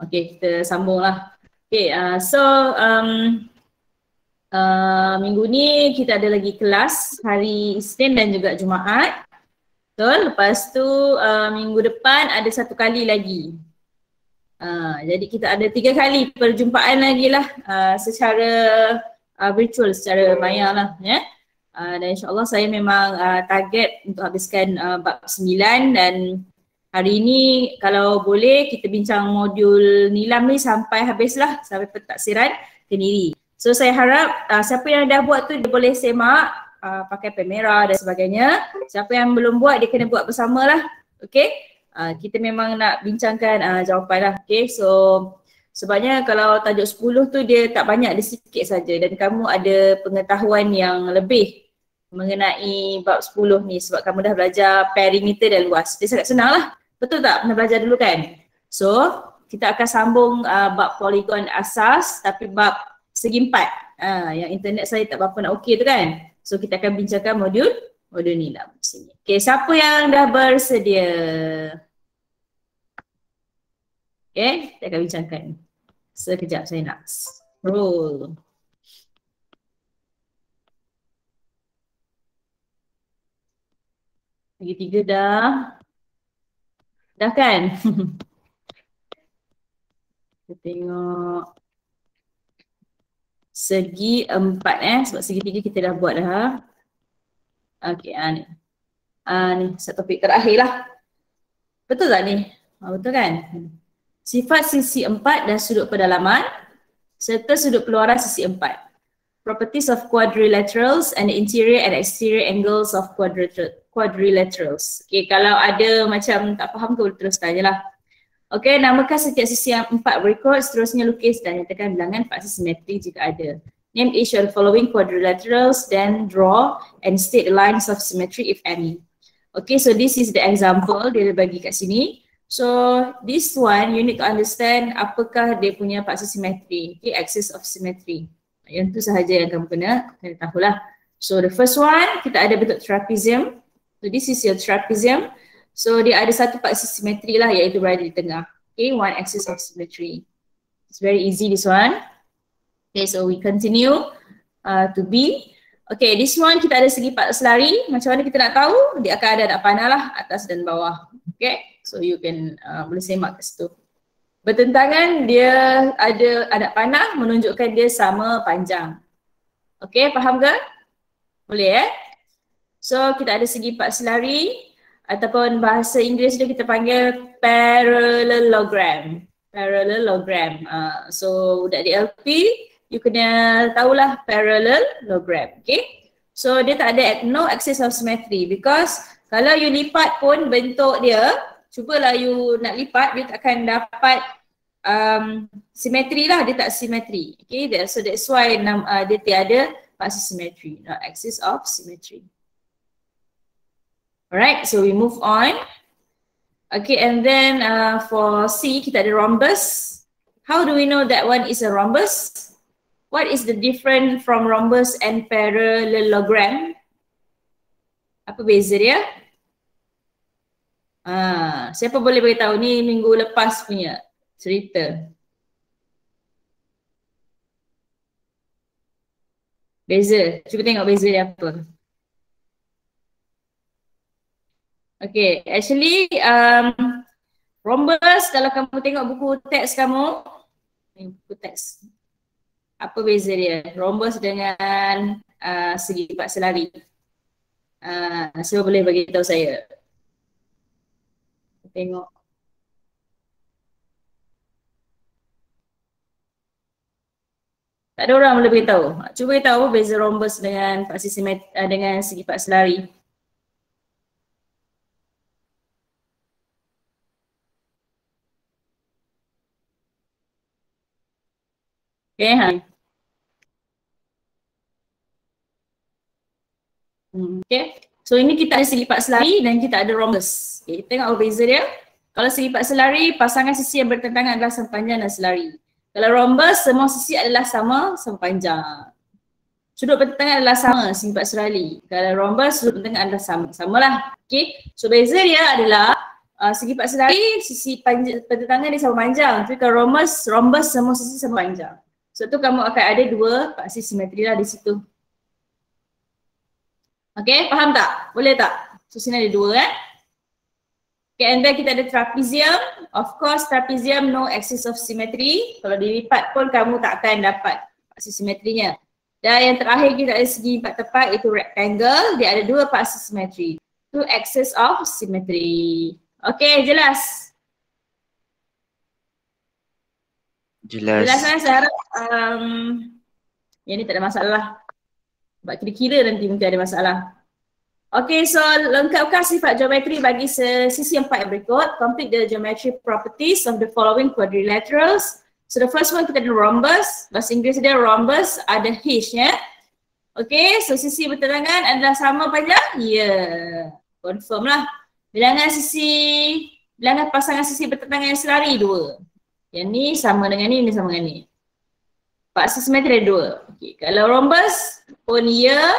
Okay, kita sambung lah. Okay, minggu ni kita ada lagi kelas hari Isnin dan juga Jumaat. Betul, lepas tu minggu depan ada satu kali lagi. Jadi kita ada 3 kali perjumpaan lagi lah secara virtual, secara maya lah ya. Dan insyaAllah saya memang target untuk habiskan bab 9 dan hari ini kalau boleh kita bincang modul nilam ni sampai habislah, sampai pentaksiran kendiri. So saya harap siapa yang dah buat tu dia boleh semak pakai kamera dan sebagainya. Siapa yang belum buat dia kena buat bersamalah. Okay? Kita memang nak bincangkan jawapan lah. Okay? So sebabnya kalau tajuk 10 tu dia tak banyak, dia sikit saja dan kamu ada pengetahuan yang lebih mengenai bab 10 ni sebab kamu dah belajar perimeter dan luas. Dia sangat senang lah. Betul tak? Pernah belajar dulu kan? So, kita akan sambung bab poligon asas tapi bab segi empat. Yang internet saya tak berapa nak okey tu kan? So, kita akan bincangkan modul ni lah sini. Okay, siapa yang dah bersedia? Okay, kita akan bincangkan. Sekejap saya nak roll. Lagi 3 dah. Dah kan? Kita tengok segi 4 sebab segi 3 kita dah buat dah. Okey, ni. Ni satu topik terakhir lah. Betul tak ni? Betul kan? Sifat sisi 4 dan sudut pedalaman serta sudut keluaran sisi 4. Properties of quadrilaterals and the interior and exterior angles of quadrilaterals. Okay, kalau ada macam tak faham tu terus tanya lah. Okay, namakan setiap sisi yang 4 berikut, seterusnya lukis dan nyatakan bilangan faksi simetri jika ada. Name each of the following quadrilaterals, then draw and state the lines of symmetry if any. Okay, so this is the example dia bagi kat sini. So this one you need to understand apakah dia punya faksi simetri, okay, axis of symmetry. Yang tu sahaja yang kamu kena tahulah. So the first one kita ada bentuk trapezium. So this is your trapezium. So dia ada satu faksi simetri lah iaitu berada di tengah. Okay, one axis of symmetry. It's very easy this one. Okay, so we continue to B. Okay, this one kita ada segi pat selari. Macam mana kita nak tahu? Dia akan ada anak panah lah atas dan bawah. Okay, so you can boleh semak kat situ. Bertentangan dia ada anak panah menunjukkan dia sama panjang. Okay, faham ke? Boleh So kita ada segi pat selari ataupun bahasa Inggeris dia kita panggil parallelogram. Parallelogram. So budak di LP you kena tahulah parallelogram. Okay. So dia tak ada no axis of symmetry because kalau you lipat pun bentuk dia, cubalah you nak lipat dia tak akan dapat simetri lah, dia tak simetri. Okay, so that's why dia tiada faksi simetri, no axis of symmetry. Alright, so we move on. Okay, and then for C kita ada rhombus. How do we know that one is a rhombus? What is the difference from rhombus and parallelogram? Apa beza dia? Siapa boleh beritahu? Ni minggu lepas punya cerita. Beza. Cuba tengok beza dia apa. Okay, actually rhombus kalau kamu tengok buku teks kamu, buku teks, apa beza dia? Rhombus dengan segi pat selari. Siapa boleh bagi tahu saya? Tengok. Tak ada orang boleh beritahu. Cuba beritahu apa beza rhombus dengan faksi simetri dengan segi pat selari. Okay, okay. So ini kita ada segi pat selari dan kita ada rhombus. Okay, tengok apa beza dia. Kalau segi pat selari, pasangan sisi yang bertentangan adalah sama panjang dan selari. Kalau rhombus, semua sisi adalah sama panjang. Sudut pertentangan adalah sama segi pat selari. Kalau rhombus, sudut pertentangan adalah sama. Samalah. Okay. So beza dia adalah segi paksa lari, sisi pertentangan dia sama panjang. Tapi kalau rhombus semua sisi sama panjang. So tu kamu akan ada dua paksi simetri lah di situ. Okay, faham tak? Boleh tak? So sini ada dua Okay, and then kita ada trapezium. Of course, trapezium no axis of symmetry. Kalau dilipat pun kamu tak akan dapat paksi simetrinya. Dan yang terakhir kita ada segi empat tepat iaitu rectangle. Dia ada dua paksi simetri. Two axis of symmetry. Okay, jelas? Jelas. Jelas kan? Saya harap yang ni tak ada masalah. Sebab kira-kira nanti mungkin ada masalah. Okay, so lengkapkan sifat geometri bagi sisi empat yang berikut. Complete the geometry properties of the following quadrilaterals. So the first one kita ada rhombus. Bahasa Inggeris dia rhombus, ada H ya. Okay, so sisi bertentangan adalah sama panjang? Ya, confirm lah. Bilangan pasangan sisi bertentangan yang selari 2. Yang ni sama dengan ni sama dengan ni. Paksi simetri ada 2. Okay, kalau rhombus pun ya.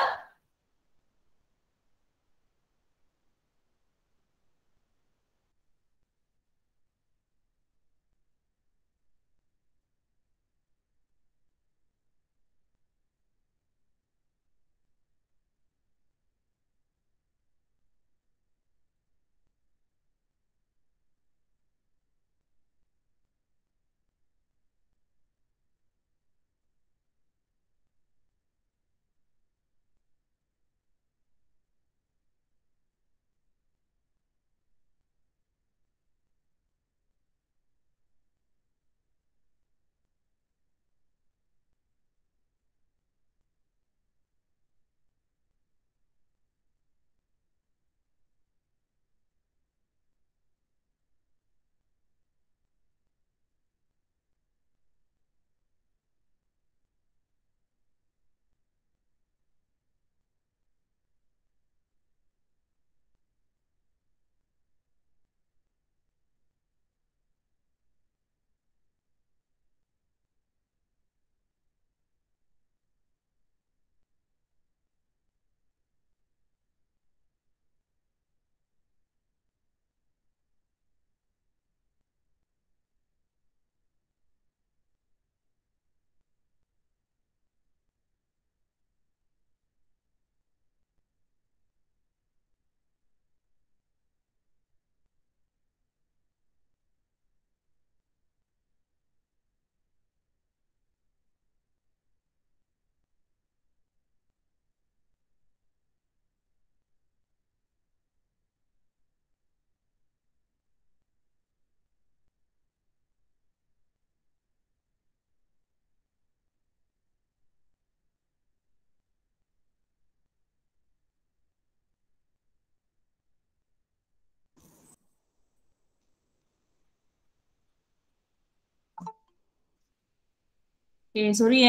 Okay, sorry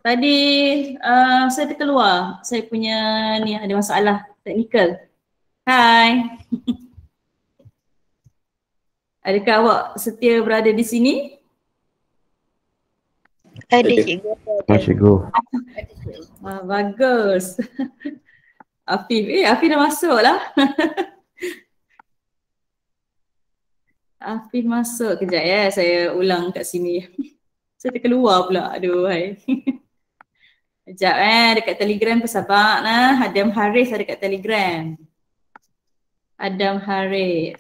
Tadi saya terkeluar. Saya punya ni ada masalah teknikal. Hai. Adakah awak setia berada di sini? Ada cikgu. Cikgu. Bagus. Afif dah masuk lah. Afif masuk. Kejap saya ulang kat sini. Saya terkeluar pula. Aduh, hai. Sekejap dekat Telegram bersabar lah. Adam Haris ada dekat Telegram. Adam Haris.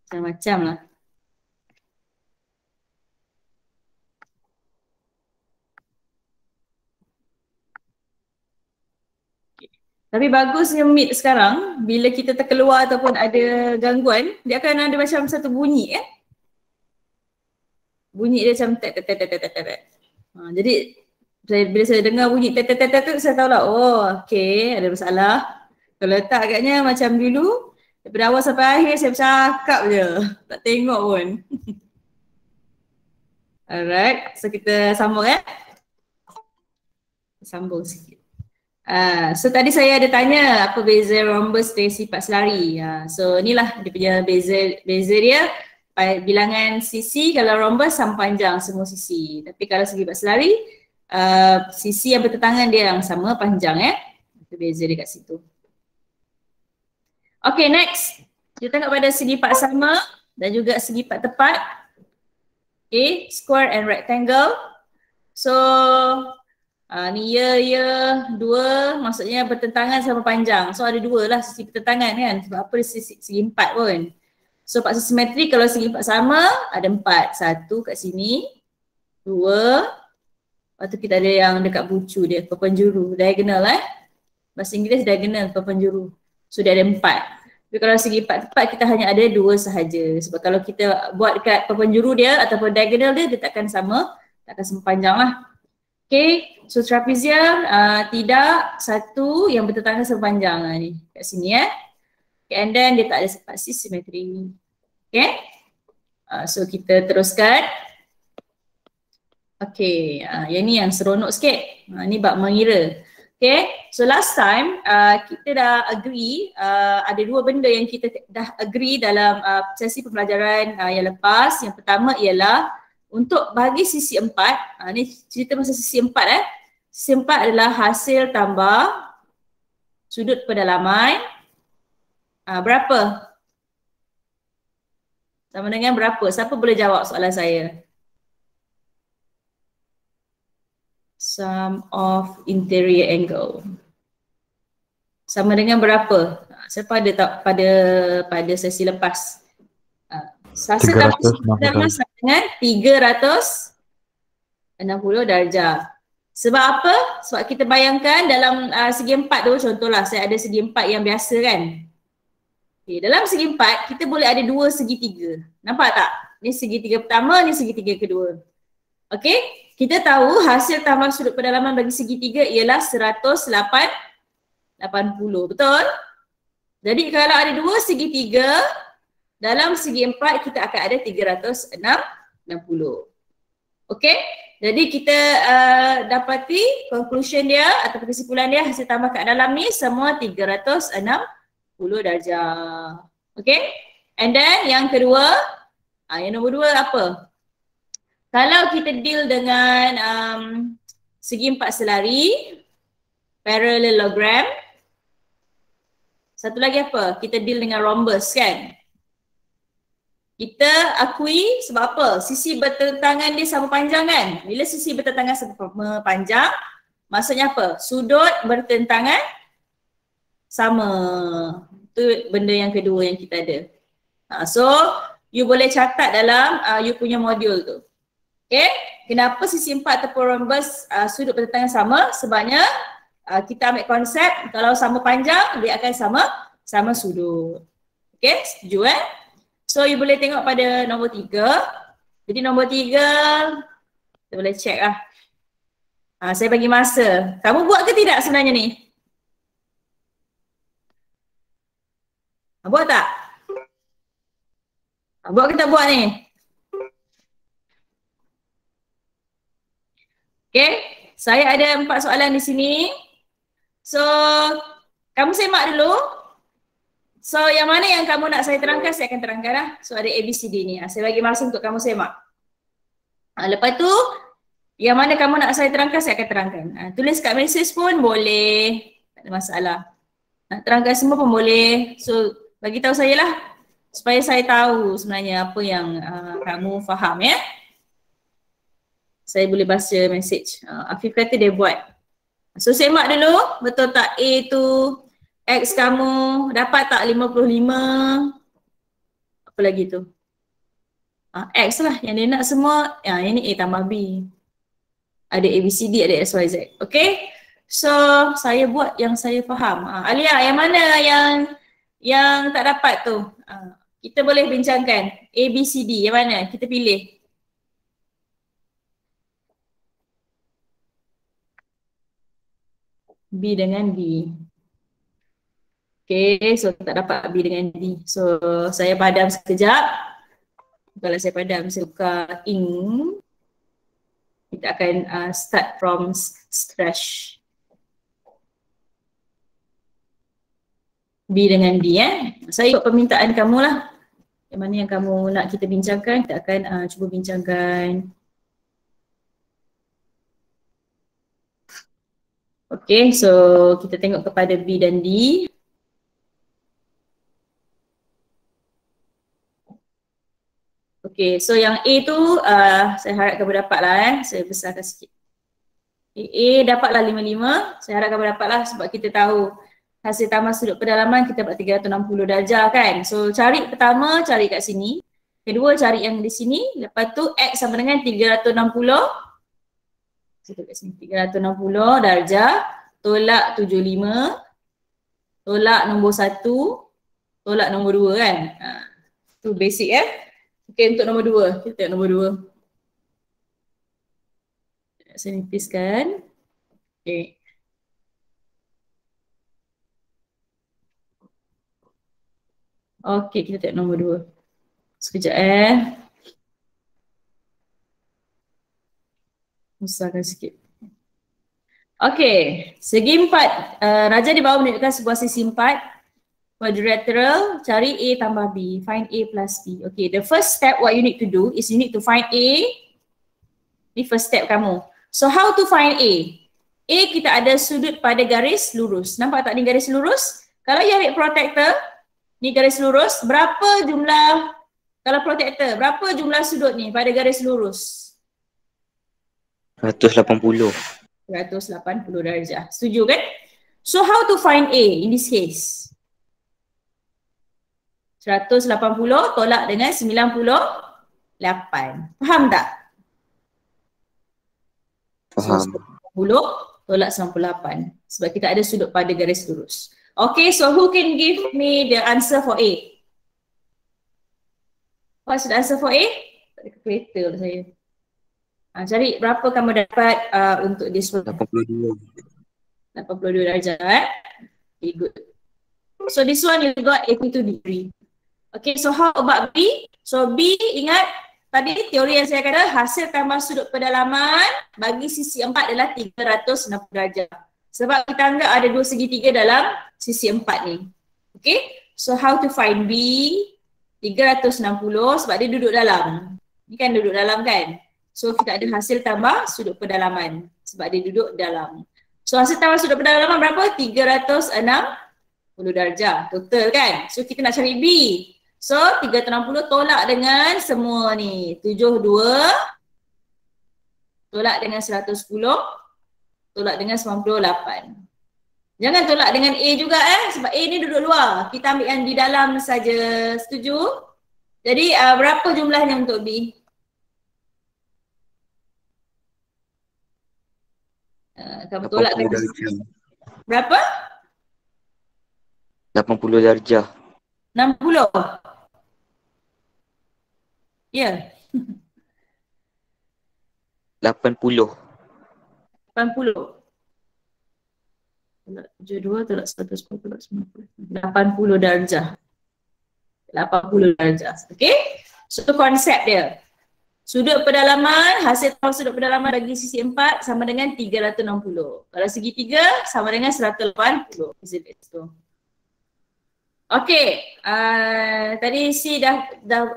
Macam-macam lah. Tapi bagusnya Meet sekarang, bila kita terkeluar ataupun ada gangguan, dia akan ada macam satu bunyi Bunyi dia macam tet. Jadi bila saya dengar bunyi tet saya tahu lah, oh okey ada masalah. Kalau tak agaknya macam dulu, daripada awal sampai akhir saya bercakap je, tak tengok pun. Alright, so kita sambung Sambung sikit. So tadi saya ada tanya apa beza rhombus dengan sifat selari. So inilah dia punya beza dia. Bilangan sisi kalau rhombus sama panjang semua sisi. Tapi kalau segi sifat selari, sisi yang bertentangan dia yang sama panjang Itu beza dia kat situ. Okay, next. Kita tengok pada segi part sama dan juga segi part tepat. Okay, square and rectangle. So, ni dua maksudnya bertentangan sama panjang. So, ada dua lah sisi bertentangan kan. Sebab apa segi empat pun. So, part simetri kalau segi empat sama, ada empat. Satu kat sini, dua. Lepas tu kita ada yang dekat bucu dia, perpenjuru, diagonal Bahasa Inggeris diagonal, perpenjuru. So, dia ada empat. Tapi kalau segi part tepat kita hanya ada dua sahaja. Sebab kalau kita buat dekat perpenjuru dia ataupun diagonal dia, dia takkan sama panjang lah. Okay, so trapezium tidak satu yang bertentangan sepanjang ni kat sini Okay, and then dia tak ada spasi simetri. Okay, so kita teruskan. Okay, yang ni yang seronok sikit. Ni bab mengira. Okay, so last time kita dah agree ada dua benda yang kita dah agree dalam sesi pembelajaran yang lepas. Yang pertama ialah untuk bagi sisi empat, ni cerita pasal sisi empat Sisi empat adalah hasil tambah sudut pendalaman berapa? Sama dengan berapa? Siapa boleh jawab soalan saya? Sum of interior angle. Sama dengan berapa? Siapa ada tak pada sesi lepas? Hasil tambah sudut pendalaman sama dengan 360 darjah. Sebab apa? Sebab kita bayangkan dalam segi empat tu, contohlah saya ada segi empat yang biasa kan. Okay, dalam segi empat kita boleh ada dua segitiga. Nampak tak? Ni segitiga pertama, ni segitiga kedua. Okay, kita tahu hasil tambah sudut pendalaman bagi segitiga ialah 180, betul? Jadi kalau ada dua segitiga, dalam segi empat kita akan ada 360. Okay, jadi kita dapati conclusion dia atau kesimpulan dia hasil tambah kat dalam ni semua 360 darjah. Okay, and then yang kedua, yang nombor dua apa? Kalau kita deal dengan segi empat selari, parallelogram. Satu lagi apa? Kita deal dengan rhombus kan? Kita akui sebab apa? Sisi bertentangan dia sama panjang kan? Bila sisi bertentangan sama panjang, maksudnya apa? Sudut bertentangan sama. Itu benda yang kedua yang kita ada. So, you boleh catat dalam you punya modul tu. Okay, kenapa sisi empat ataupun rhombus sudut bertentangan sama? Sebabnya kita ambil konsep kalau sama panjang, dia akan sama sudut. Okay, setuju So, you boleh tengok pada nombor 3. Jadi nombor 3, kita boleh check lah. Saya bagi masa. Kamu buat ke tidak sebenarnya ni? Buat tak? Buat ke tak buat ni? Okay, saya ada 4 soalan di sini. So, kamu semak dulu. So, yang mana yang kamu nak saya terangkan, saya akan terangkan lah. So, ada ABCD ni. Saya bagi masa untuk kamu semak. Lepas tu, yang mana kamu nak saya terangkan, saya akan terangkan. Tulis kat message pun boleh. Tak ada masalah. Nak terangkan semua pun boleh. So, bagi tahu saya lah. Supaya saya tahu sebenarnya apa yang kamu faham ya. Saya boleh baca message. Afif kata dia buat. So, semak dulu. Betul tak A tu? X kamu dapat tak 55? Apa lagi tu? X lah yang dia nak semua. Yang ni A tambah B. Ada ABCD, ada XYZ. Okay? So, saya buat yang saya faham. Alia, yang mana yang tak dapat tu? Kita boleh bincangkan. ABCD, yang mana? Kita pilih. B dengan B. Okay, so tak dapat B dengan D. So, saya padam sekejap. Kalau saya padam, saya buka ink. Kita akan start from scratch. B dengan D Saya ikut permintaan kamu lah. Yang mana yang kamu nak kita bincangkan, kita akan cuba bincangkan. Okay, so kita tengok kepada B dan D. Okay, so yang A tu saya harap kamu dapat lah saya besarkan sikit. A dapatlah 55, saya harap kamu dapat lah sebab kita tahu hasil tambah sudut pedalaman kita dapat 360 darjah kan. So cari pertama, cari kat sini. Kedua cari yang di sini, lepas tu X sama dengan 360. Saya tulis kat sini, 360 darjah, tolak 75, tolak nombor 1, tolak nombor 2 kan. Tu basic Okay, untuk nombor 2, kita tengok nombor 2. Saya nipiskan. Okay. Okay, kita tengok nombor 2. Sekejap Besarkan sikit. Okay, segi 4. Raja di bawah menunjukkan sebuah sisi 4. Quadrilateral, cari A tambah B. Find A plus B. Okay, the first step what you need to do is you need to find A. Ni first step kamu. So how to find A? A kita ada sudut pada garis lurus. Nampak tak ni garis lurus? Kalau you ambil protractor, ni garis lurus, berapa jumlah, kalau protractor, berapa jumlah sudut ni pada garis lurus? 180. 180 darjah. Setuju kan? So how to find A in this case? 180 tolak dengan 98. Faham tak? Faham. So 90 tolak 98. Sebab kita ada sudut pada garis lurus. Okay, so who can give me the answer for A? What's the answer for A? Tak ada calculator lah saya. Cari berapa kamu dapat untuk this one. 82. 82 darjah Okay, good. So this one you got 82 degree. Okay, so how about B? So B, ingat tadi teori yang saya kata hasil tambah sudut pedalaman bagi sisi 4 adalah 360 darjah. Sebab kita anggap ada dua segitiga dalam sisi 4 ni. Okay, so how to find B? 360 sebab dia duduk dalam. Ni kan duduk dalam kan? So kita ada hasil tambah sudut pedalaman sebab dia duduk dalam. So hasil tambah sudut pedalaman berapa? 360 darjah total kan? So kita nak cari B. So 360 tolak dengan semua ni. 72 tolak dengan 110 tolak dengan 98. Jangan tolak dengan A juga sebab A ni duduk luar. Kita ambil yang di dalam saja. Setuju? Jadi berapa jumlahnya untuk B? Kamu tolak kan? Berapa? 80 darjah. 60? Ya. 80. 80. Tolak 72, tolak 110, tolak 90. 80 darjah. 80 darjah. Okay? So konsep dia. Sudut pedalaman, hasil tambah sudut pedalaman bagi sisi 4 sama dengan 360. Kalau segitiga sama dengan 180. Okay. Tadi si dah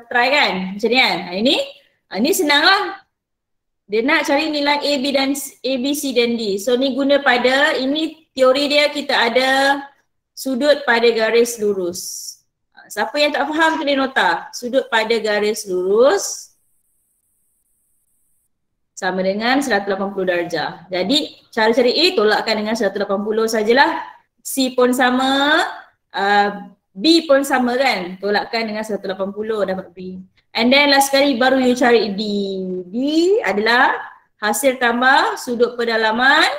try kan? Macam ni kan? Ini senang lah. Dia nak cari nilai A, B dan A, B, C dan D. So ni guna pada, ini teori dia kita ada sudut pada garis lurus. Siapa yang tak faham tulis nota. Sudut pada garis lurus sama dengan 180 darjah. Jadi cara cari A tolakkan dengan 180 sajalah. C pun sama, B pun sama kan. Tolakkan dengan 180 dapat B. And then last sekali baru you cari D. D adalah hasil tambah sudut pedalaman.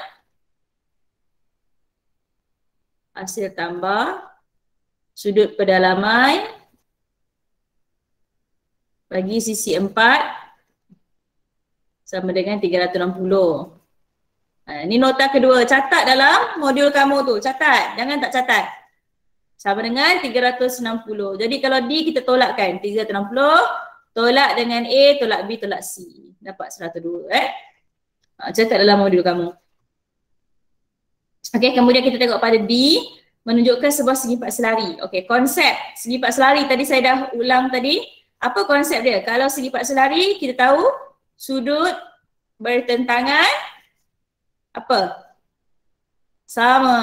Hasil tambah sudut pedalaman bagi sisi 4 sama dengan 360. Ini nota kedua. Catat dalam modul kamu tu. Catat. Jangan tak catat. Sama dengan 360. Jadi kalau D kita tolakkan 360, tolak dengan A, tolak B, tolak C. Dapat 102 catat dalam modul kamu. Okey, kemudian kita tengok pada D, menunjukkan sebuah segi 4 selari. Okey, konsep segi 4 selari tadi saya dah ulang tadi. Apa konsep dia? Kalau segi 4 selari kita tahu sudut bertentangan apa? Sama.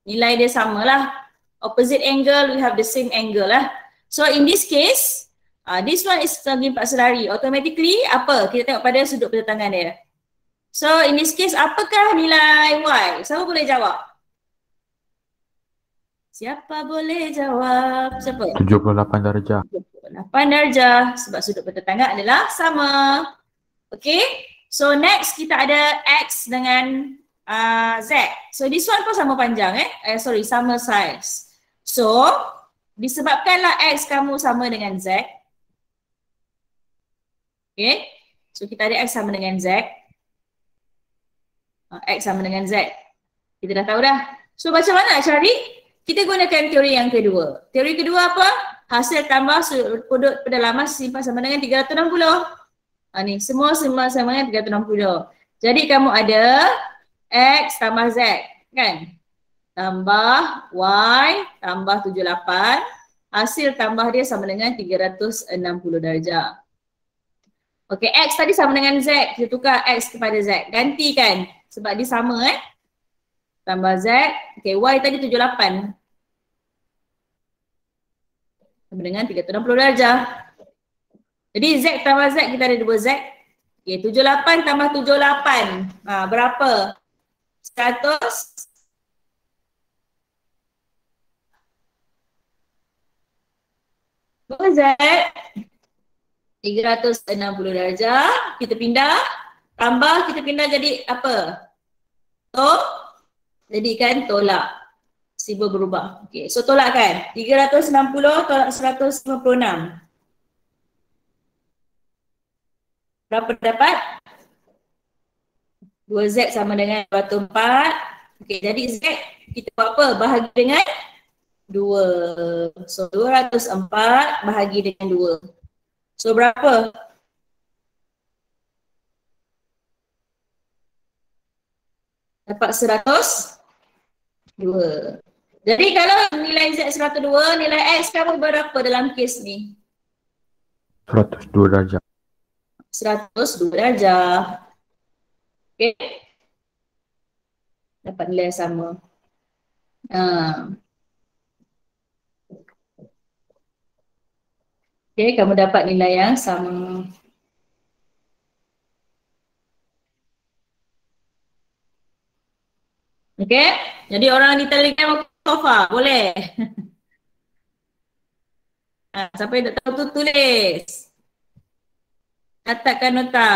Nilai dia samalah. Opposite angle, we have the same angle lah. So in this case, This one is segi empat selari. Automatically apa? Kita tengok pada sudut pertentangan dia. So in this case, apakah nilai Y? Siapa boleh jawab? Siapa boleh jawab? Siapa? 78 darjah. 78 darjah sebab sudut pertentangan adalah sama. Okay. So next kita ada X dengan Z. So this one pun sama panjang sama size. So disebabkanlah X kamu sama dengan Z. Okay. So kita ada X sama dengan Z. X sama dengan Z. Kita dah tahu dah. So macam mana nak cari? Kita gunakan teori yang kedua. Teori kedua apa? Hasil tambah sudut pedalaman simpan sama dengan 360. Ni semua sama dengan 360. Jadi kamu ada X tambah Z kan? Tambah Y tambah 78. Hasil tambah dia sama dengan 360 darjah. Okey, X tadi sama dengan Z. Kita tukar X kepada Z. Gantikan. Sebab dia sama Tambah Z. Okey, Y tadi 78. Sama dengan 360 darjah. Jadi Z tambah Z kita ada 2Z. Okey, 78 tambah 78. Berapa? 100. Z 360 darjah. Kita pindah. Tambah kita pindah jadi apa? Jadikan tolak. Simbol berubah. Okey, so tolak kan? 360 tolak 156. Berapa dapat? 2Z sama dengan 204. Okey, jadi Z kita buat apa? Bahagi dengan 2. So 204 bahagi dengan 2. So berapa? Dapat 102. Jadi kalau nilai Z 102, nilai X kamu berapa dalam kes ni? 102 darjah. 102 darjah. Okay. Dapat nilai yang sama. Okay, kamu dapat nilai yang sama. Okay, jadi orang di Telegram sofa, boleh? Siapa yang tak tahu tu tulis. Catatkan nota.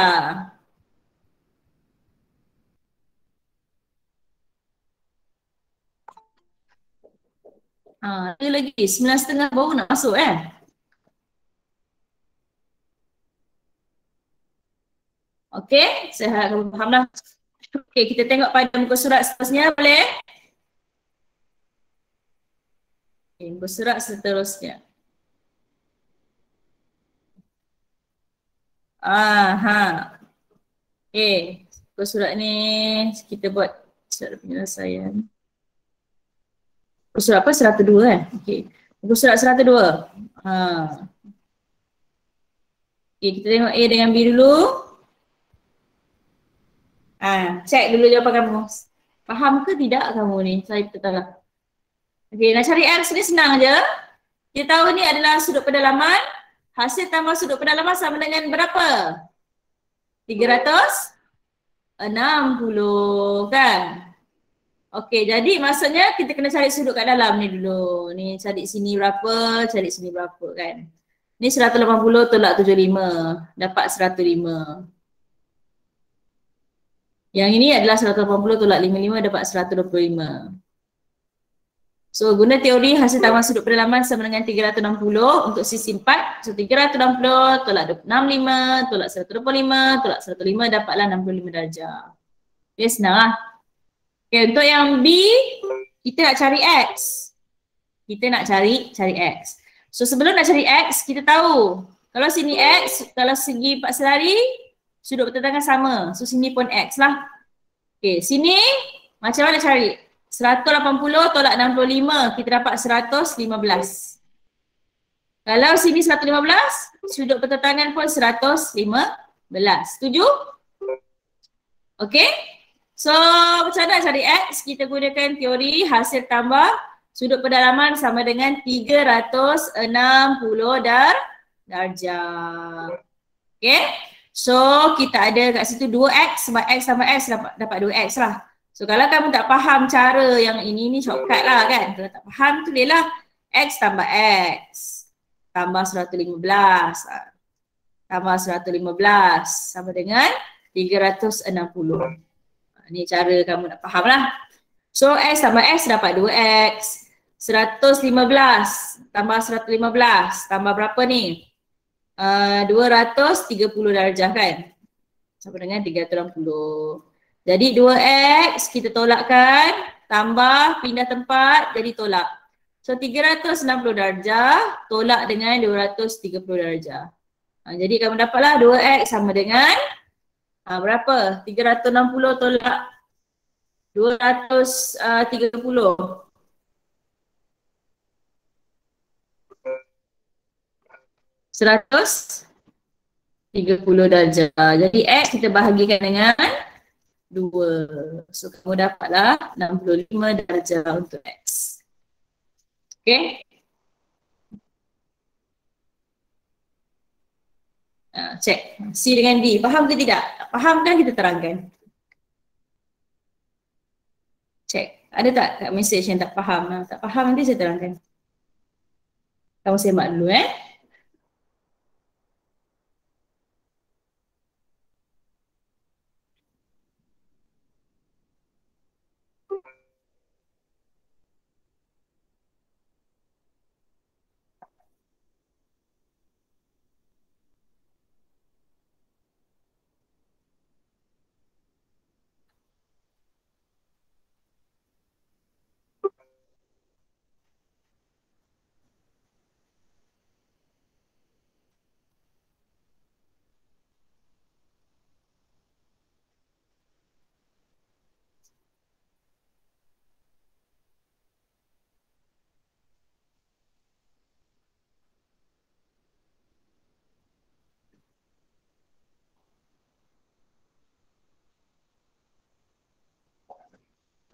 Lagi 9.30 baru nak masuk Okay, saya harap kamu faham dah. Okay, kita tengok pada muka surat seterusnya, boleh? Okay, muka surat seterusnya. Okay, muka surat ni kita buat surat penyelesaian. Muka surat apa? 102 Okay, muka surat 102. Okay, kita tengok A dengan B dulu. Cek dulu jawapan kamu. Faham ke tidak kamu ni? Saya tak. Okey, nak cari X ni senang je. Kita tahu ni adalah sudut pedalaman. Hasil tambah sudut pedalaman sama dengan berapa? 360 kan? Okey, jadi maksudnya kita kena cari sudut kat dalam ni dulu. Ni cari sini berapa, cari sini berapa kan? Ni 180 tolak 75. Dapat 105. Yang ini adalah 180 tolak 55 dapat 125. So guna teori hasil tambah sudut pedalaman sama dengan 360 untuk sisi 4. So 360 tolak 65 tolak 125 tolak 105 dapatlah 65 darjah. Okay, senang lah. Okay, untuk yang B, kita nak cari X. Kita nak cari X. So sebelum nak cari X, kita tahu kalau sini X, kalau segi 4 selari, sudut pertentangan sama. So sini pun X lah. Okay, sini macam mana cari? 180 tolak 65, kita dapat 115. Kalau sini 115, sudut pertentangan pun 115. Setuju? Okay. So macam mana cari X? Kita gunakan teori hasil tambah sudut pedalaman sama dengan 360 darjah. Okay. So kita ada kat situ 2x sebab x tambah x dapat 2x lah. So kalau kamu tak faham cara yang ini shortcut lah kan. Kalau tak faham tulislah x tambah x tambah 115 tambah 115 sama dengan 360. Ni cara kamu nak faham lah. So x tambah x dapat 2x. 115 tambah 115 tambah berapa ni? 230 darjah kan? Sama dengan 360. Jadi 2x kita tolakkan, tambah pindah tempat jadi tolak. So 360 darjah tolak dengan 230 darjah. Jadi kamu dapatlah 2x sama dengan berapa? 360 tolak 230. 130 darjah. Jadi x kita bahagikan dengan 2. So kamu dapatlah 65 darjah untuk x. Okay. Cek C dengan D. Faham ke tidak? Tak faham kan kita terangkan. Cek. Ada tak kat mesej yang tak faham? Tak faham nanti saya terangkan. Kamu semak dulu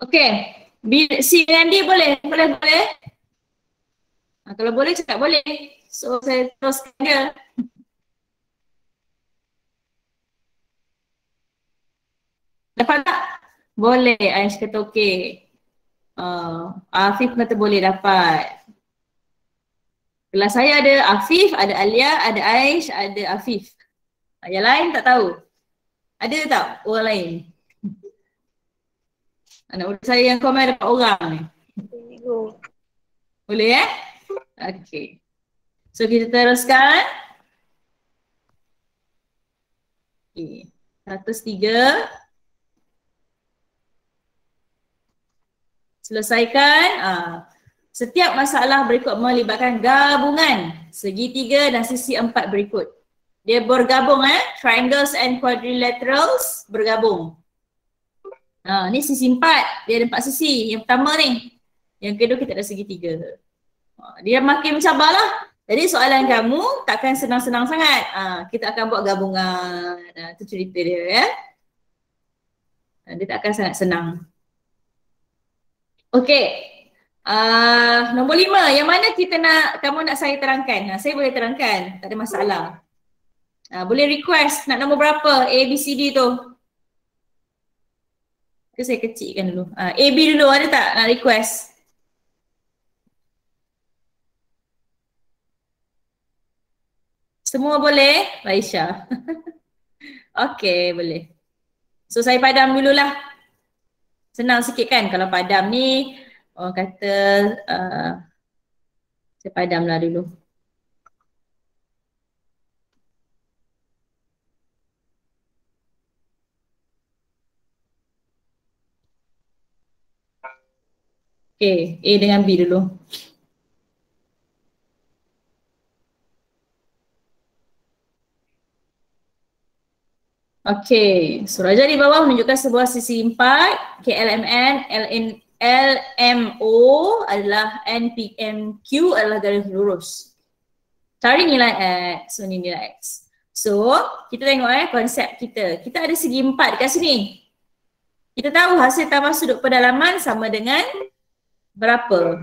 Okey. C dengan D boleh? Boleh? Kalau boleh cakap boleh. So saya teruskan dia. Dapat tak? Boleh. Aish kata okey. Afif kata boleh dapat. Kelas saya ada Afif, ada Alia, ada Aish, ada Afif. Yang lain tak tahu. Ada tak orang lain? Anak murid saya yang komen dapat orang ni. Boleh Okey. So kita teruskan. Okay. 103. Selesaikan. Setiap masalah berikut melibatkan gabungan segitiga dan sisi 4 berikut. Dia bergabung triangles and quadrilaterals bergabung. Ni sisi 4, dia ada 4 sisi. Yang pertama ni. Yang kedua kita ada segitiga. Dia makin mencabar lah. Jadi soalan kamu takkan senang-senang sangat. Kita akan buat gabungan. Itu cerita dia Dia tak akan sangat senang. Okey. Nombor 5. Yang mana kamu nak saya terangkan? Saya boleh terangkan. Tak ada masalah. Boleh request nak nombor berapa A, B, C, D tu. Ke saya kecilkan dulu. A, B dulu ada tak nak request? Semua boleh? Raisha. Okey, boleh. So saya padam dululah. Senang sikit kan kalau padam ni. Orang kata saya padamlah dulu. Okay, A dengan B dulu. Okay, so Raja di bawah menunjukkan sebuah sisi 4, KLMN, LMO adalah NPMQ adalah garis lurus. Cari nilai X, so ni nilai X. So, kita tengok konsep kita. Kita ada segi 4 dekat sini. Kita tahu hasil tambah sudut pedalaman sama dengan berapa?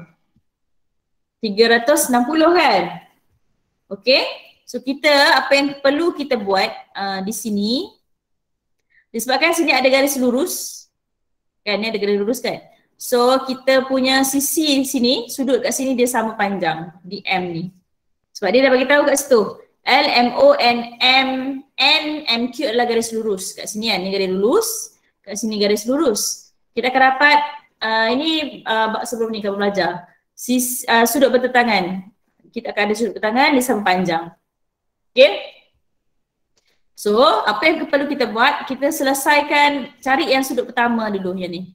360 kan? Okay. So kita apa yang perlu kita buat di sini, disebabkan sini ada garis lurus, kan ni ada garis lurus kan. So kita punya sisi di sini, sudut kat sini dia sama panjang di M ni. Sebab dia dah bagi tahu kat situ. L, M, O, N, M, N, M, Q adalah garis lurus. Kat sini kan, ni garis lurus. Kat sini garis lurus. Kita akan dapat, ini sebelum ni kamu belajar. Sudut bertentangan. Kita akan ada sudut bertentangan, dia sama panjang. Okay? So, apa yang perlu kita buat? Kita selesaikan, cari yang sudut pertama dulu yang ni.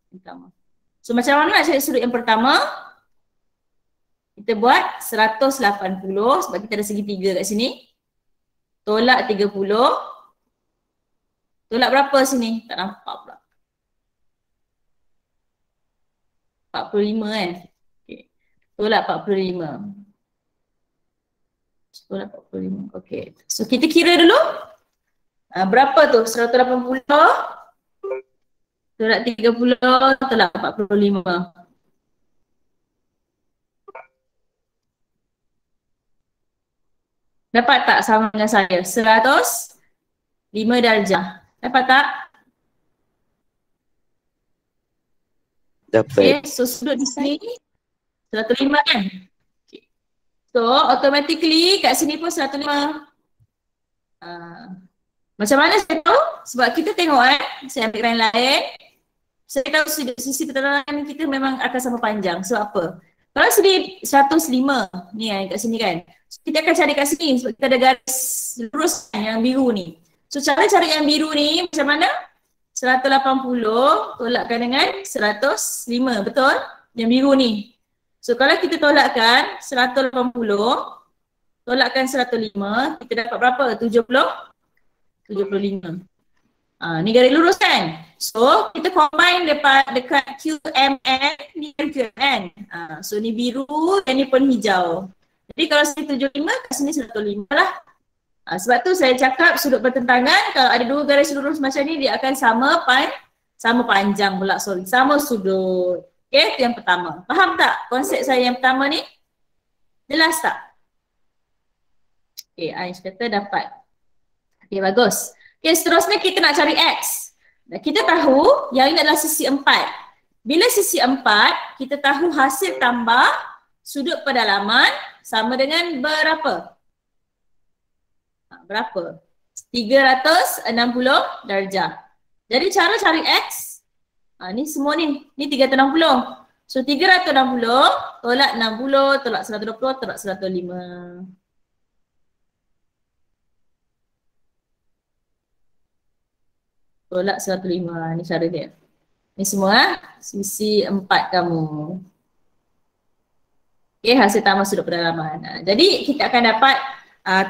Pertama. So, macam mana nak cari sudut yang pertama? Kita buat 180 sebab kita ada segitiga kat sini. Tolak 30. Tolak berapa sini? Tak nampak pula. 45 kan? Okay. Tolak 45. Tolak 45. Okay. So kita kira dulu. Berapa tu? 180. Tolak 30. Tolak 45. Dapat tak sama dengan saya? 105 darjah. Dapat tak? Dapat. Okay, so sudut di sini 105 kan? Okay. So automatically kat sini pun 105. Macam mana saya tahu? Sebab kita tengok saya ambil yang lain. Saya tahu sisi pertentangan kita memang akan sama panjang. So apa? Kalau sini 105 ni kat sini kan. So, kita akan cari kat sini sebab kita ada garis lurus yang biru ni. So cara cari yang biru ni macam mana? 180 tolakkan dengan 105, betul? Yang biru ni. So kalau kita tolakkan 180 tolakkan 105, kita dapat berapa? 75. Ni garis lurus kan? So kita combine dekat QMN, ni QMN. So ni biru dan ni pun hijau. Jadi kalau sini 75, kat sini 105 lah. Sebab tu saya cakap sudut bertentangan, kalau ada dua garis lurus macam ni dia akan sama panjang pula, sama sudut. Okay, itu yang pertama. Faham tak konsep saya yang pertama ni? Jelas tak? Okay, Aish kata dapat. Okay, bagus. Okay, seterusnya kita nak cari X. Kita tahu yang ini adalah sisi 4. Bila sisi 4, kita tahu hasil tambah sudut pedalaman sama dengan berapa? Berapa? 360 darjah. Jadi cara cari X, ni semua ni 360. So 360 tolak 60, tolak 120, tolak 105. Tolak 105, ni cara dia. Ni semua sisi 4 kamu. Okay, hasil tambah sudut pedalaman. Jadi kita akan dapat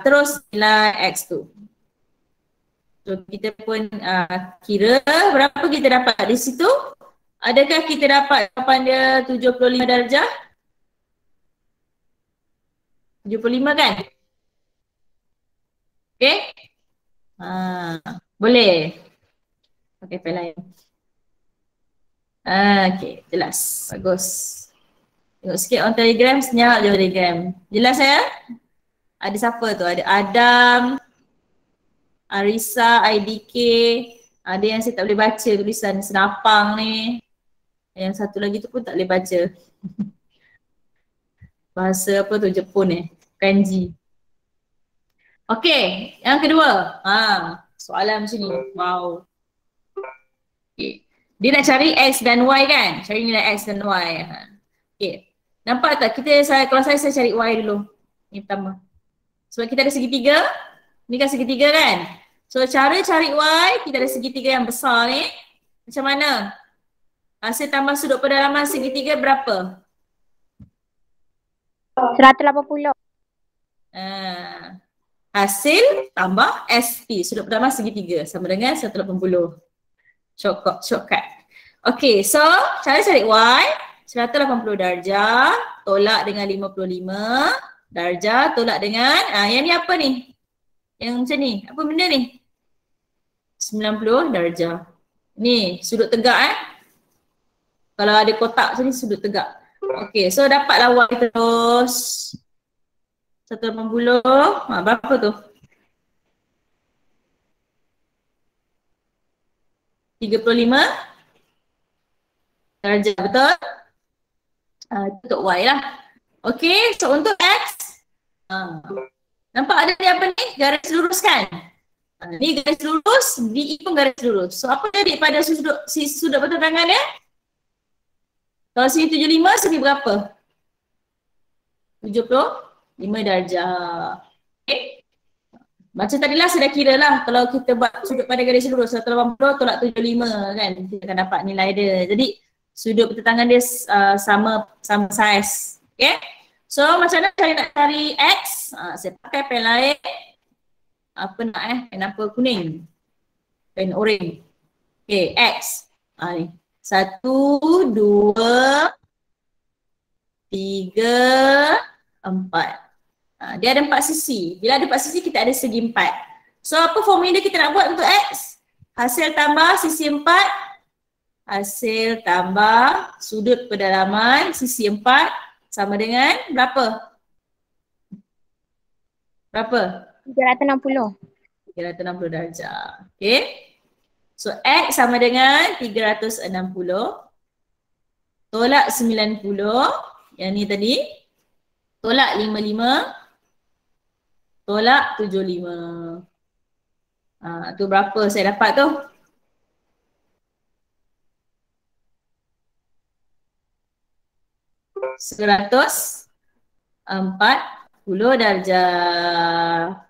terus nilai X tu. So kita pun kira berapa kita dapat di situ. Adakah kita dapat jawapan dia 75 darjah? 75 kan? Okay? Boleh. Okay, file lain. Okay, jelas. Bagus. Tengok sikit on Telegram, senyap je Telegram. Jelas ya? Ada siapa tu? Ada Adam, Arisa, IDK. Ada yang saya tak boleh baca tulisan senapang ni. Yang satu lagi tu pun tak boleh baca. Bahasa apa tu? Jepun Kanji. Okay, yang kedua. Soalan macam ni. Wow. Okay. Dia nak cari X dan Y kan? Cari nilai X dan Y. Okay. Nampak tak? Kalau saya cari Y dulu. Ni pertama. Sebab kita ada segitiga. Ni kan segitiga kan? So cara cari Y, kita ada segitiga yang besar ni. Macam mana? Hasil tambah sudut pedalaman segitiga berapa? 180. Hasil tambah SP, sudut pedalaman segitiga sama dengan 180. Shortcut. Okay, so cara cari Y, 180 darjah, tolak dengan 55 darjah, tolak dengan, yang ni apa ni? Yang macam ni, apa benda ni? 90 darjah. Ni, sudut tegak Kalau ada kotak sini, sudut tegak. Okay, so dapatlah Y terus. 180. Berapa tu? 35 darjah, betul? Untuk Y lah. Okey, so untuk X, nampak ada ni apa ni? Garis lurus kan? Ni garis lurus, DE pun garis lurus. So apa jadi pada sudut pertentangan dia? Kalau sini 75, sini berapa? 75 darjah. Okay. Macam tadilah saya dah kira lah, kalau kita buat sudut pada garis lurus 180 tolak 75 kan, kita akan dapat nilai dia. Jadi sudut pertentangan dia sama saiz. Okay. So macam mana saya nak cari X? Saya pakai pen lain. Apa nak pen apa kuning? Pen oren. Okay, X. Ni. 1, 2, 3, 4. Dia ada 4 sisi. Bila ada 4 sisi, kita ada segi 4. So apa formula kita nak buat untuk X? Hasil tambah sisi 4. Hasil tambah sudut pedalaman sisi 4 sama dengan berapa? Berapa? 360. 360 darjah. Okay. So X sama dengan 360 tolak 90. Yang ni tadi. Tolak 55. Tolak 75. Tu berapa saya dapat tu? Seratus 40 darjah.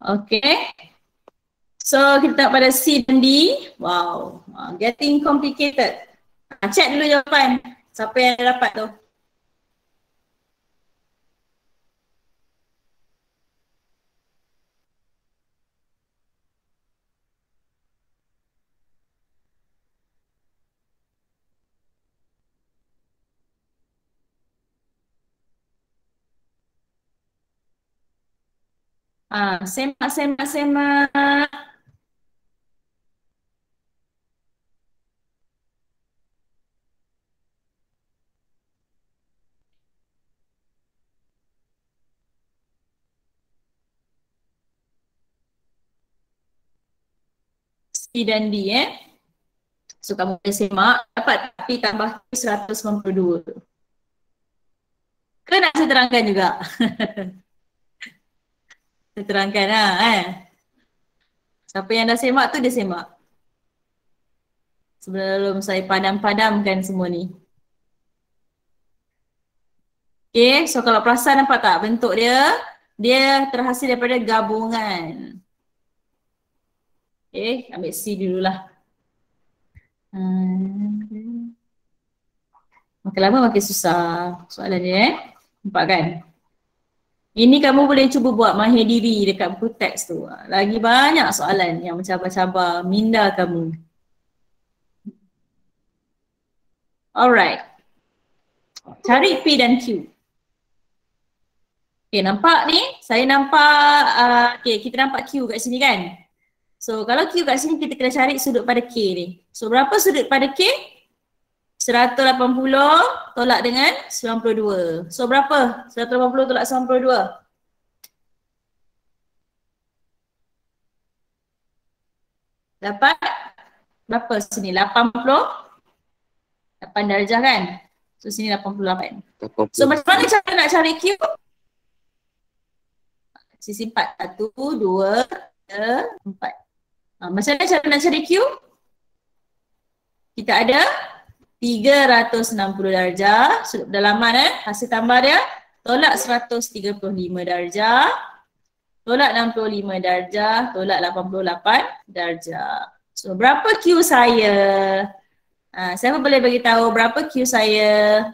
Okay. So kita tengok pada C dan D. Wow. Getting complicated. Check dulu jawapan. Siapa yang dapat tu? Semak. C dan D So kamu boleh semak, dapat tapi tambah 192. Ke nak saya terangkan juga? Saya terangkan Siapa yang dah semak tu dia semak. Sebelum saya padam-padamkan semua ni. Okay, so kalau perasan nampak tak bentuk dia? Dia terhasil daripada gabungan. Okay, ambil C dululah. Makin lama makin susah soalan dia Nampak kan? Ini kamu boleh cuba buat mahir diri dekat buku teks tu. Lagi banyak soalan yang mencabar-cabar minda kamu. Alright. Cari P dan Q. Okay, nampak ni? Saya nampak, kita nampak Q kat sini kan? So kalau Q kat sini kita kena cari sudut pada K ni. So berapa sudut pada K? 180 tolak dengan 92. So berapa? 180 tolak 92. Dapat berapa sini? 88 darjah kan? So sini 88. So macam mana cara nak cari Q? Sisi 4. 1, 2, 3, 4. Macam mana cara nak cari Q? Kita ada 360 darjah sudut pedalaman hasil tambah dia tolak 135 darjah, tolak 65 darjah, tolak 88 darjah. So berapa Q saya? Siapa boleh bagi tahu berapa Q saya?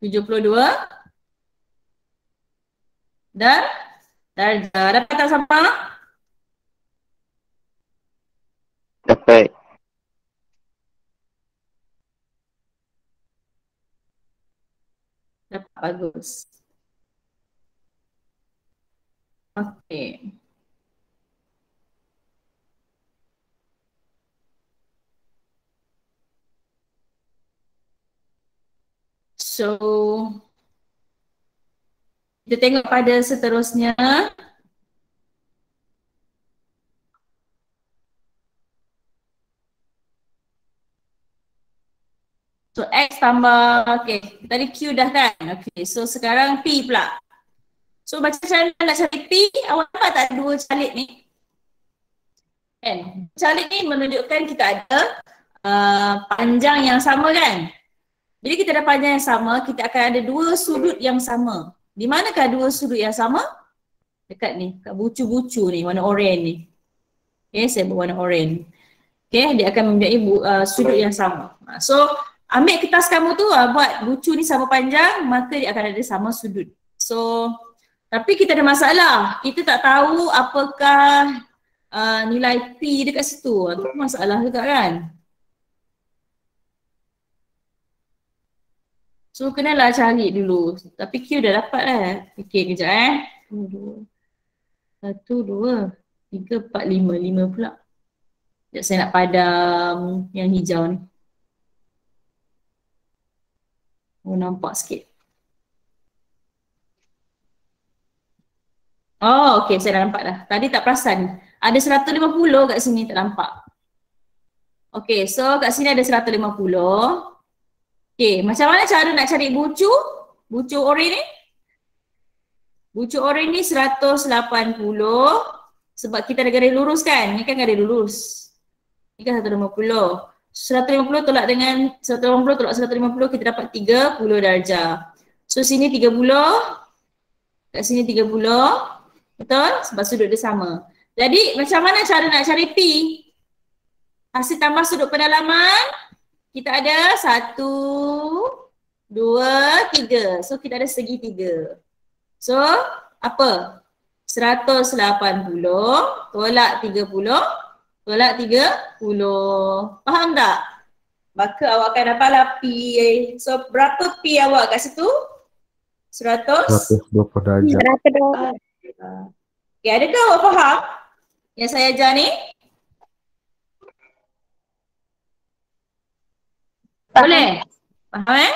$72 dan darjah. Dapat tak sama? Dapat. Dapat, bagus. Okay. So, kita tengok pada seterusnya. So, X tambah, okay, tadi Q dah kan? Okay, so sekarang P pula. So, macam mana nak cari P? Awak nampak tak dua calik ni? Kan? Calik ni menunjukkan kita ada panjang yang sama kan? Jadi kita ada panjang yang sama, kita akan ada dua sudut yang sama. Di manakah dua sudut yang sama? Dekat ni, kat bucu-bucu ni, warna oranye ni. Okay, saya berwarna oranye. Okay, dia akan mempunyai sudut yang sama. So, ambil kertas kamu tu, buat bucu ni sama panjang, maka dia akan ada sama sudut. So, tapi kita ada masalah. Kita tak tahu apakah nilai P dekat situ. Itu masalah juga kan? So, kenalah cari dulu. Tapi Q dah dapat lah. Fikir kejap 1, 2, 3, 4, 5. 5 pula. Sekejap saya nak padam yang hijau ni. Oh, nampak sikit. Oh, okay, saya dah nampak dah. Tadi tak perasan. Ada 150 kat sini, tak nampak. Okay, so kat sini ada 150. Okay, macam mana cara nak cari bucu? Bucu oranye ni? Bucu oranye ni 180. Sebab kita ada garis lurus kan? Ni kan garis lurus. Ni kan 150. 150 tolak dengan 180 tolak 150, kita dapat 30 darjah. So sini 30, kat sini 30. Betul? Sebab sudut dia sama. Jadi macam mana cara nak cari P? Hasil tambah sudut pendalaman, kita ada 1, 2, 3. So kita ada segitiga. So apa? 180 tolak 30 tolak 30. Faham tak? Maka awak akan dapatlah P. So berapa P awak kat situ? 120 darjah. Okay, adakah awak faham yang saya ajar ni? Boleh? Faham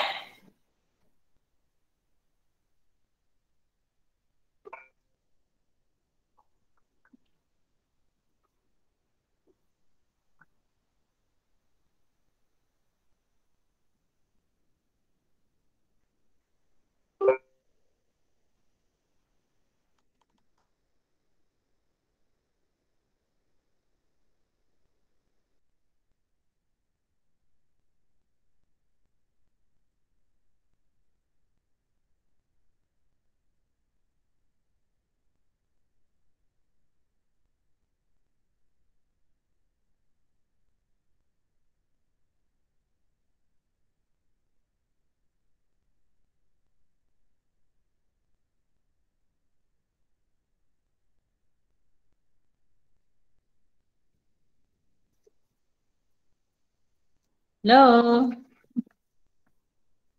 Hello?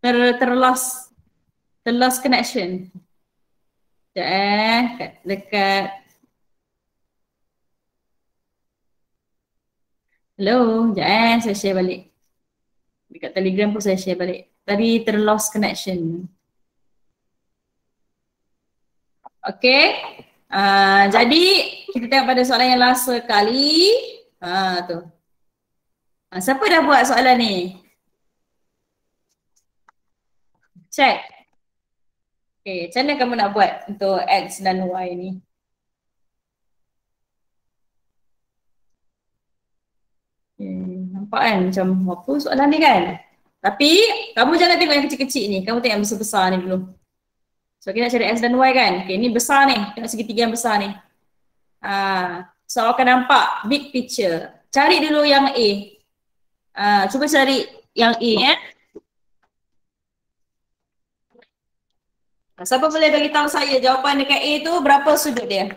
Terlost connection. Sekejap dekat. Hello, sekejap saya share balik. Dekat Telegram pun saya share balik. Tadi terlost connection. Okay. Jadi kita tengok pada soalan yang last sekali. Tu. Siapa dah buat soalan ni? Check. Okay, macam mana kamu nak buat untuk X dan Y ni? Nampak kan macam apa soalan ni kan? Tapi kamu jangan tengok yang kecil-kecil ni. Kamu tengok yang besar-besar ni dulu. So kita nak cari X dan Y kan? Okay, ni besar ni. Tengok segitiga yang besar ni. So akan nampak big picture. Cari dulu yang A. Cuba cari yang A Siapa boleh bagi tahu saya jawapan dekat A tu berapa sudut dia?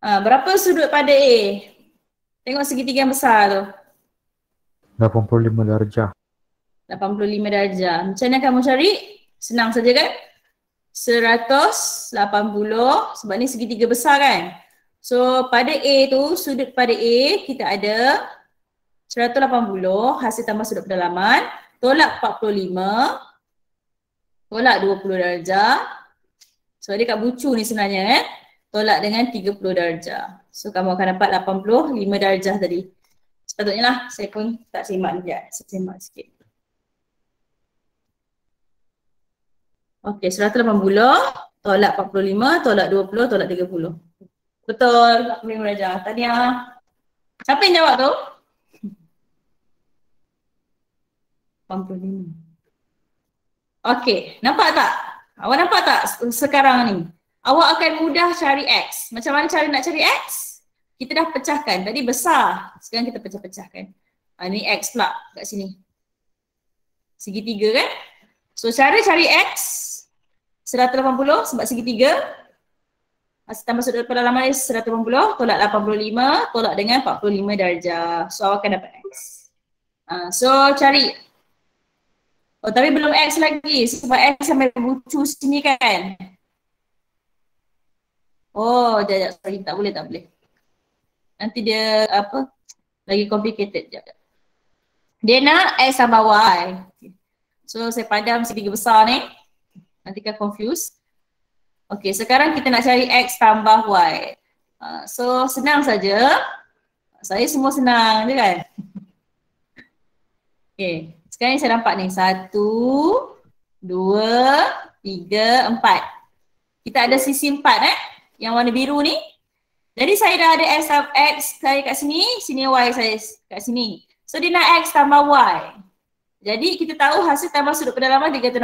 Berapa sudut pada A? Tengok segitiga yang besar tu. 85 darjah. 85 darjah. Macam mana kamu cari? Senang saja kan? 180 sebab ni segitiga besar kan? So pada A tu, sudut pada A kita ada 180 hasil tambah sudut pendalaman, tolak 45, tolak 20 darjah. So dia kat bucu ni sebenarnya tolak dengan 30 darjah. So kamu akan dapat 85 darjah tadi. Sepatutnya lah, saya pun tak semak ni sekejap. Saya semak sikit. Okey, 180 tolak 45, tolak 20, tolak 30. Betul, 45 darjah. Tahniah. Siapa yang jawab tu? 85. Okey, nampak tak? Awak nampak tak sekarang ni? Awak akan mudah cari X. Macam mana cara nak cari X? Kita dah pecahkan. Tadi besar. Sekarang kita pecah-pecahkan. Ni X pula kat sini. Segitiga kan? So cara cari X 180 sebab segitiga. Hasil tambah sudut pendalaman 180 tolak 85 tolak dengan 45 darjah. So awak akan dapat X. So cari. Oh tapi belum X lagi sebab X sampai bucu sini kan. Oh jap, sorry, tak boleh. Nanti dia apa lagi complicated je. Dia nak X tambah Y. So saya padam segitiga besar ni. Nanti kan confuse. Okey, sekarang kita nak cari X tambah Y. So senang saja. Saya semua senang je kan. Okey, sekarang saya nampak ni 1, 2, 3, 4. Kita ada sisi 4 yang warna biru ni. Jadi saya dah ada X saya kat sini, sini Y saya kat sini. So dia nak X tambah Y. Jadi kita tahu hasil tambah sudut pendalaman 360.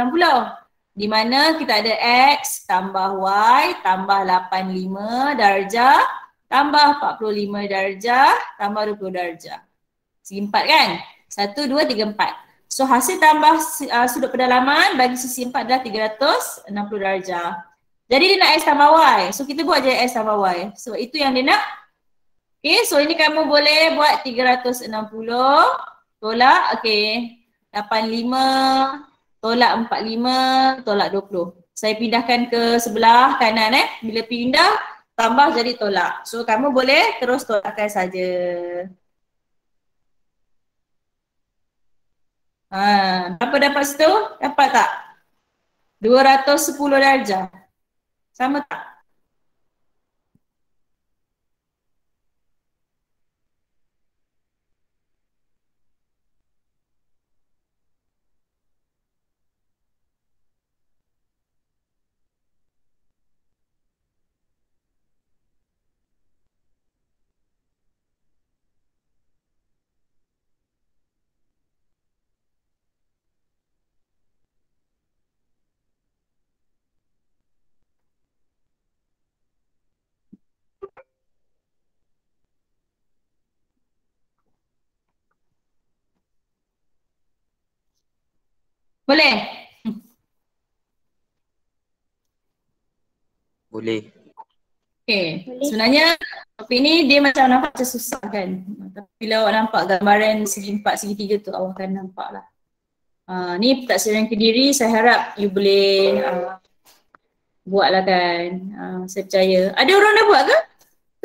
Di mana kita ada X tambah Y tambah 85 darjah tambah 45 darjah tambah 20 darjah. Segi 4 kan? 1, 2, 3, 4. So hasil tambah sudut pendalaman bagi sisi 4 adalah 360 darjah. Jadi dia nak X tambah Y. So kita buat je X tambah Y. So itu yang dia nak. Okay, so ini kamu boleh buat 360 tolak, okay, 85 tolak 45 tolak 20. Saya pindahkan ke sebelah kanan Bila pindah tambah jadi tolak. So kamu boleh terus tolakkan saja. Apa dapat situ? Dapat tak? 210 darjah. Sama tak? Boleh? Boleh. Okay, sebenarnya topik ni dia macam nampak macam susah kan. Tapi bila awak nampak gambaran segi 4, segi 3 tu awak akan nampak lah. Ni pentaksiran Kediri, saya harap you boleh buat lah kan. Saya percaya. Ada orang dah buat ke?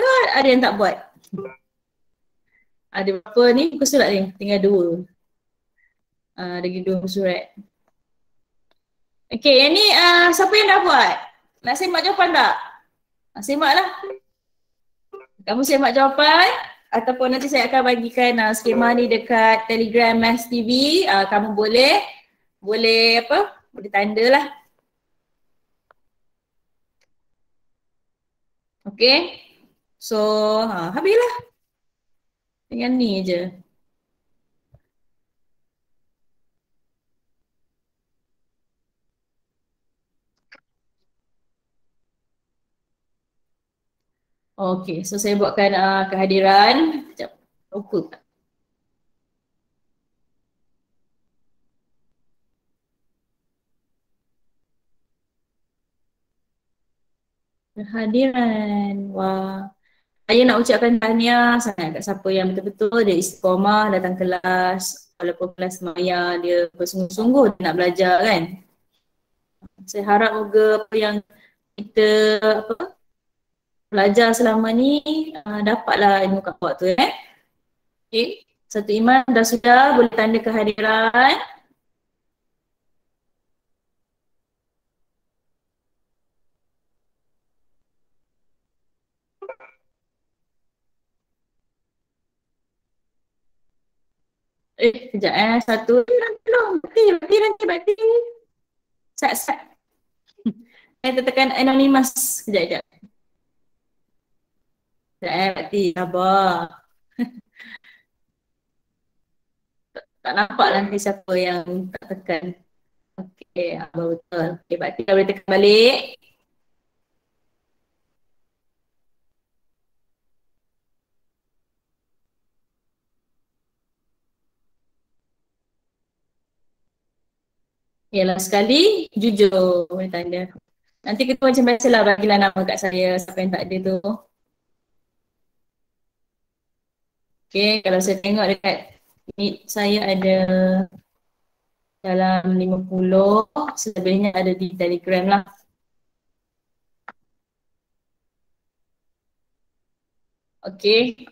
Ke ada yang tak buat? Ada berapa ni muka surat ni? Tinggal 2. Lagi 2 surat. Okay, yang ni siapa yang dah buat? Nak semak jawapan tak? Semak lah. Kamu semak jawapan. ataupun nanti saya akan bagikan skema ni dekat Telegram Maths TV. Kamu boleh apa? Boleh tanda lah. Okay. So, habislah. Dengan ni je. Okay, so saya buatkan kehadiran. Sekejap, lupa tak? Kehadiran. Wah. Saya nak ucapkan tahniah sangat kat siapa yang betul-betul dia istiqomah datang kelas. Walaupun kelas maya dia bersungguh-sungguh dia nak belajar kan. Saya harap moga apa yang kita belajar selama ni dapatlah ilmu kat awak tu Okay. Satu iman dah sudah boleh tanda kehadiran. Kejap satu. Belum. Berhenti. Sat. Saya tekan anonymous. Kejap. Berhenti. Sabar. Tak nampak nanti siapa yang tak tekan. Okey, betul. Okey, berarti dah boleh tekan balik. Yalah sekali, jujur boleh tanda. Nanti kita macam biasalah bagilah nama kat saya, siapa yang tak ada tu. Okey, kalau saya tengok dekat meet saya ada dalam 50, selebihnya ada di Telegram lah. Okey.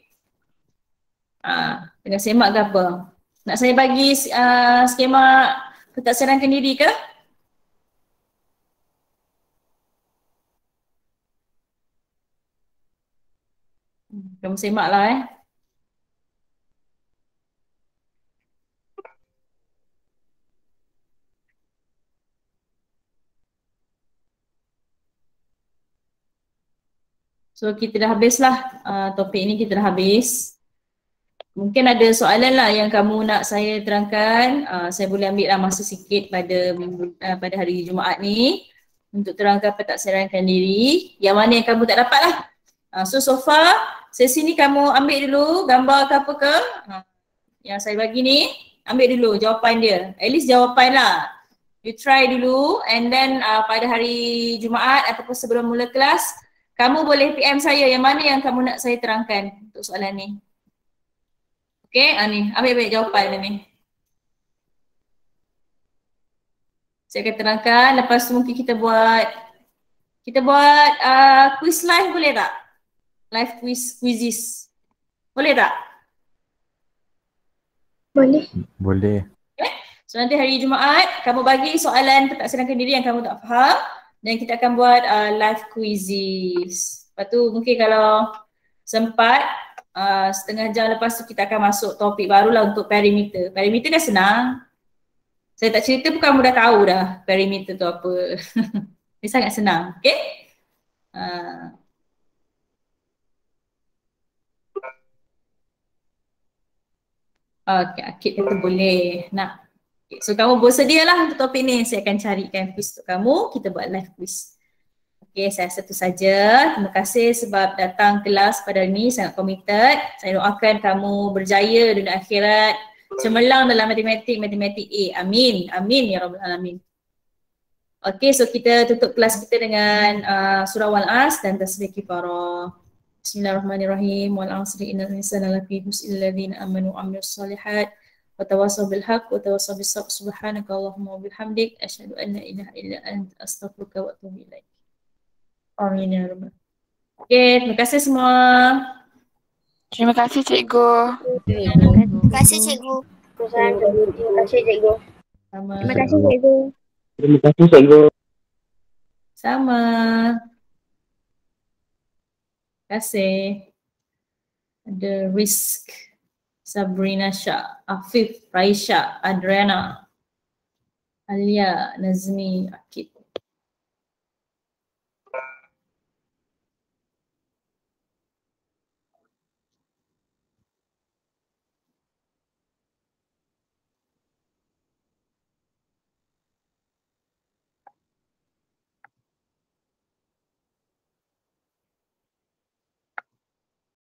Tengah semak ke apa? Nak saya bagi skema pentadbiran diri ke? Kamu semak lah So kita dah habislah topik ni, kita dah habis. Mungkin ada soalan lah yang kamu nak saya terangkan. Saya boleh ambil lah masa sikit pada hari Jumaat ni untuk terangkan pentadbiran diri. Yang mana yang kamu tak dapat lah. So far sesi ni kamu ambil dulu gambar ke apa ke. Yang saya bagi ni ambil dulu jawapan dia. At least jawapan lah. You try dulu and then pada hari Jumaat ataupun sebelum mula kelas kamu boleh PM saya yang mana yang kamu nak saya terangkan untuk soalan ni. Okay, ni ambil jawapan ni. Saya akan terangkan, lepas tu mungkin kita buat quiz live boleh tak? Live quizzes. Boleh tak? Boleh. Okay. So nanti hari Jumaat kamu bagi soalan pentadbiran diri yang kamu tak faham dan kita akan buat live quizzes. Lepas tu mungkin kalau sempat setengah jam lepas tu kita akan masuk topik barulah untuk perimeter. Perimeter dah senang. Saya tak cerita pun kamu dah tahu dah perimeter tu apa. Dia sangat senang. Okay? Okay, Akid kata boleh. Nak. Okay, so kamu bersedialah untuk topik ni. Saya akan carikan quiz untuk kamu. Kita buat live quiz. Okay, saya rasa itu saja. Terima kasih sebab datang kelas pada hari ini. Sangat committed. Saya doakan kamu berjaya dunia akhirat. Cemerlang dalam matematik A. Amin. Amin ya Rabbal Alamin. Okay, so kita tutup kelas kita dengan surah Wal-As dan tasbih kifarah. Bismillahirrahmanirrahim. Wal 'asri innal insana lafi khusr illa alladziina aamanu wa 'amilus shalihaat wa tawassaw bil haqq wa tawassaw bis sabr. Subhanaka Allahumma wa bihamdik asyhadu an la ilaha illa anta astaghfiruka wa atubu ilaik. Amin ya rabbal. Okay, terima kasih semua. Terima kasih cikgu. Terima kasih cikgu. Terima kasih cikgu. Sama. Terima kasih cikgu. Terima kasih cikgu. Sama. Terima kasih. Ada Rizk, Sabrina Shah, Afif, Raisha, Adriana, Alia, Nazmi, Akid.